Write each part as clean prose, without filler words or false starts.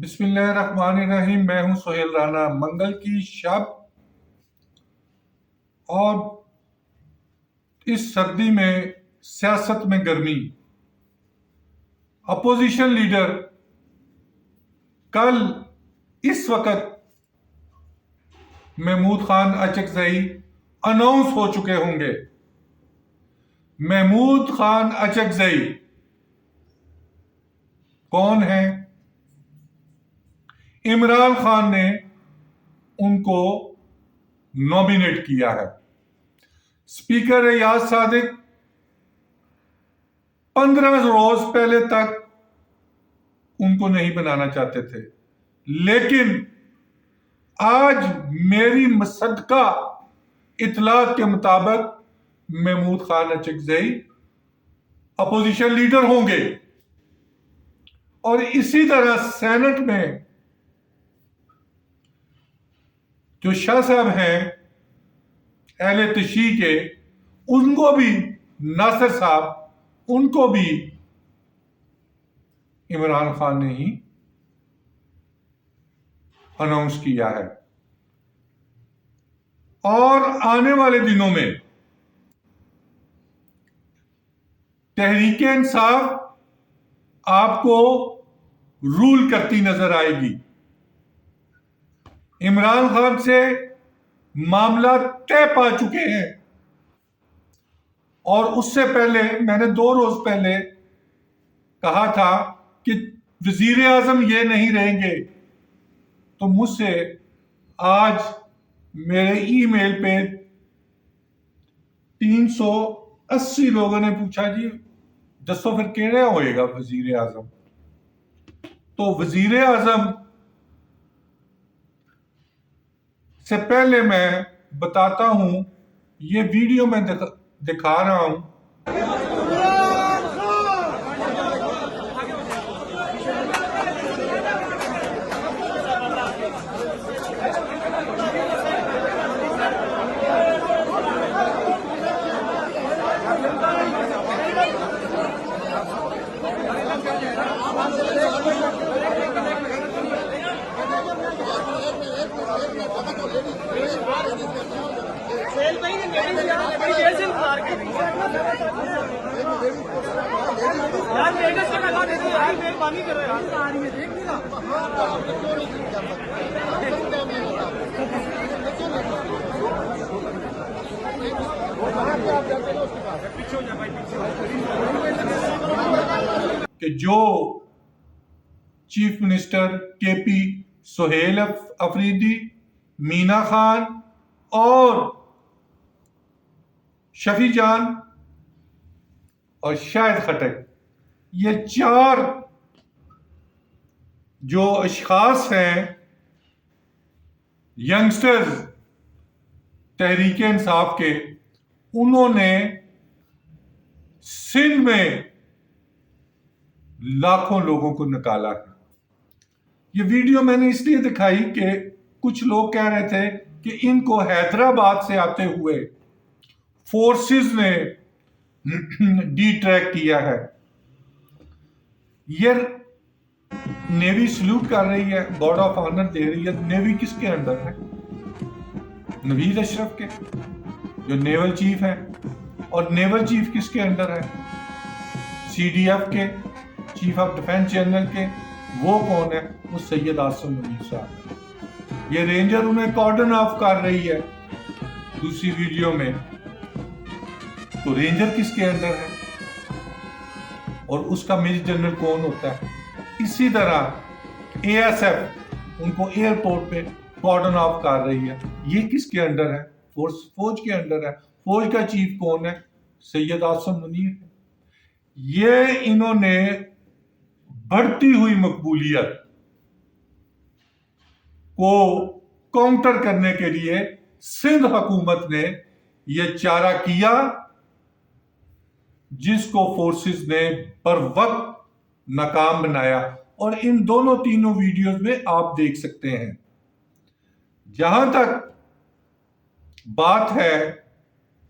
بسم اللہ الرحمن الرحیم۔ میں ہوں سہیل رانا۔ منگل کی شب اور اس سردی میں سیاست میں گرمی، اپوزیشن لیڈر کل اس وقت محمود خان اچکزئی اناؤنس ہو چکے ہوں گے۔ محمود خان اچکزئی کون ہیں؟ عمران خان نے ان کو نومینیٹ کیا ہے۔ اسپیکر ریاض صادق 15 روز پہلے تک ان کو نہیں بنانا چاہتے تھے، لیکن آج میری مصدقہ اطلاع کے مطابق محمود خان اچکزئی اپوزیشن لیڈر ہوں گے۔ اور اسی طرح سینٹ میں جو شاہ صاحب ہیں اہل تشیع کے، ان کو بھی ناصر صاحب، ان کو بھی عمران خان نے ہی اناؤنس کیا ہے۔ اور آنے والے دنوں میں تحریک انصاف آپ کو رول کرتی نظر آئے گی۔ عمران خان سے معاملہ طے پا چکے ہیں، اور اس سے پہلے میں نے 2 روز پہلے کہا تھا کہ وزیر اعظم یہ نہیں رہیں گے، تو مجھ سے آج میرے ای میل پہ 380 لوگوں نے پوچھا جی دسو پھر کیڑے ہوئے گا وزیر اعظم۔ تو وزیر اعظم سے پہلے میں بتاتا ہوں، یہ ویڈیو میں دکھا رہا ہوں۔ کہ جو چیف منسٹر کے پی سہیل افریدی، مینا خان اور شفیع جان اور شاہد خٹک، یہ 4 جو اشخاص ہیں ینگسٹرز تحریک انصاف کے، انہوں نے سندھ میں لاکھوں لوگوں کو نکالا ہے۔ یہ ویڈیو میں نے اس لیے دکھائی کہ کچھ لوگ کہہ رہے تھے کہ ان کو حیدرآباد سے آتے ہوئے فورسز نے ڈی ٹریک کیا ہے۔ یہ نیوی سلوٹ کر رہی ہے، گارڈ آف آنر دے رہی ہے۔ نیوی کس کے انڈر ہے؟ نوید اشرف کے، جو نیول چیف ہے۔ اور نیول چیف کس کے انڈر ہے؟ سی ڈی ایف کے، چیف آف ڈیفنس جنرل کے۔ وہ کون ہے؟ وہ سید عاصم منیر صاحب۔ یہ رینجر انہیں کارڈن آف کر رہی ہے دوسری ویڈیو میں۔ تو رینجر کس کے انڈر ہے؟ اور اس کا میجر جنرل کون ہوتا ہے؟ اسی طرح اے ایس ایف ان کو ایئرپورٹ پہ کارڈن آف کر رہی ہے۔ یہ کس کے انڈر ہے؟ فوج کے انڈر ہے۔ فوج کا چیف کون ہے؟ سید عاصم منیر ہے۔ یہ انہوں نے بڑھتی ہوئی مقبولیت کو کاؤنٹر کرنے کے لیے سندھ حکومت نے یہ چارہ کیا، جس کو فورسز نے پر وقت ناکام بنایا۔ اور ان تینوں ویڈیوز میں آپ دیکھ سکتے ہیں۔ جہاں تک بات ہے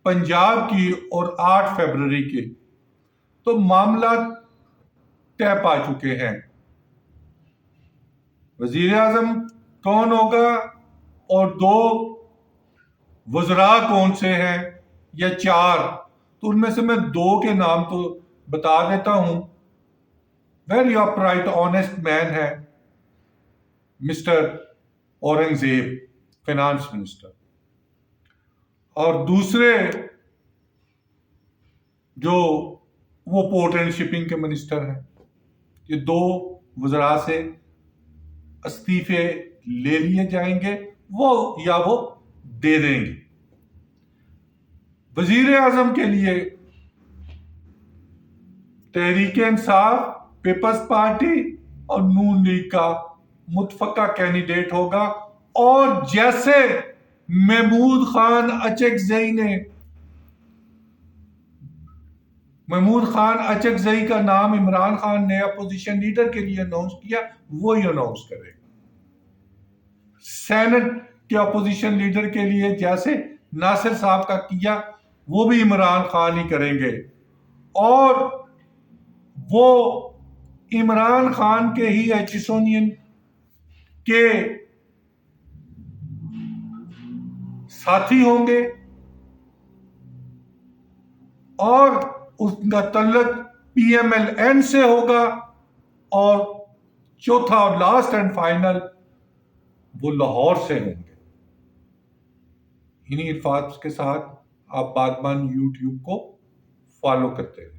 پنجاب کی اور 8 فروری کی، تو معاملات طے پا چکے ہیں۔ وزیر اعظم کون ہوگا اور 2 وزراء کون سے ہیں یا 4؟ تو ان میں سے میں 2 کے نام تو بتا دیتا ہوں. ویری اپ رائٹ آنےسٹ مین ہے مسٹر اورنگزیب، فائنانس منسٹر. اور دوسرے جو وہ پورٹ اینڈ شپنگ کے منسٹر ہیں. یہ 2 وزراء سے استعفے لے لیے جائیں گے وہ دے دیں گے. وزیر اعظم کے لیے تحریک انصاف، پیپلز پارٹی اور نون لیگ کا متفقہ کینڈیڈیٹ ہوگا. اور جیسے محمود خان اچکزئی کا نام عمران خان نے اپوزیشن لیڈر کے لیے اناؤنس کیا، وہی اناؤنس کرے گا. سینٹ کے اپوزیشن لیڈر کے لیے جیسے ناصر صاحب کا کیا، وہ بھی عمران خان ہی کریں گے. اور وہ عمران خان کے ہی ایچسونین کے ساتھی ہوں گے اور اس کا تعلق PMLN سے ہوگا. اور چوتھا اور لاسٹ اینڈ فائنل وہ لاہور سے ہوں گے. انہی الفاظ کے ساتھ آپ بادبان YouTube کو فالو کرتے ہیں.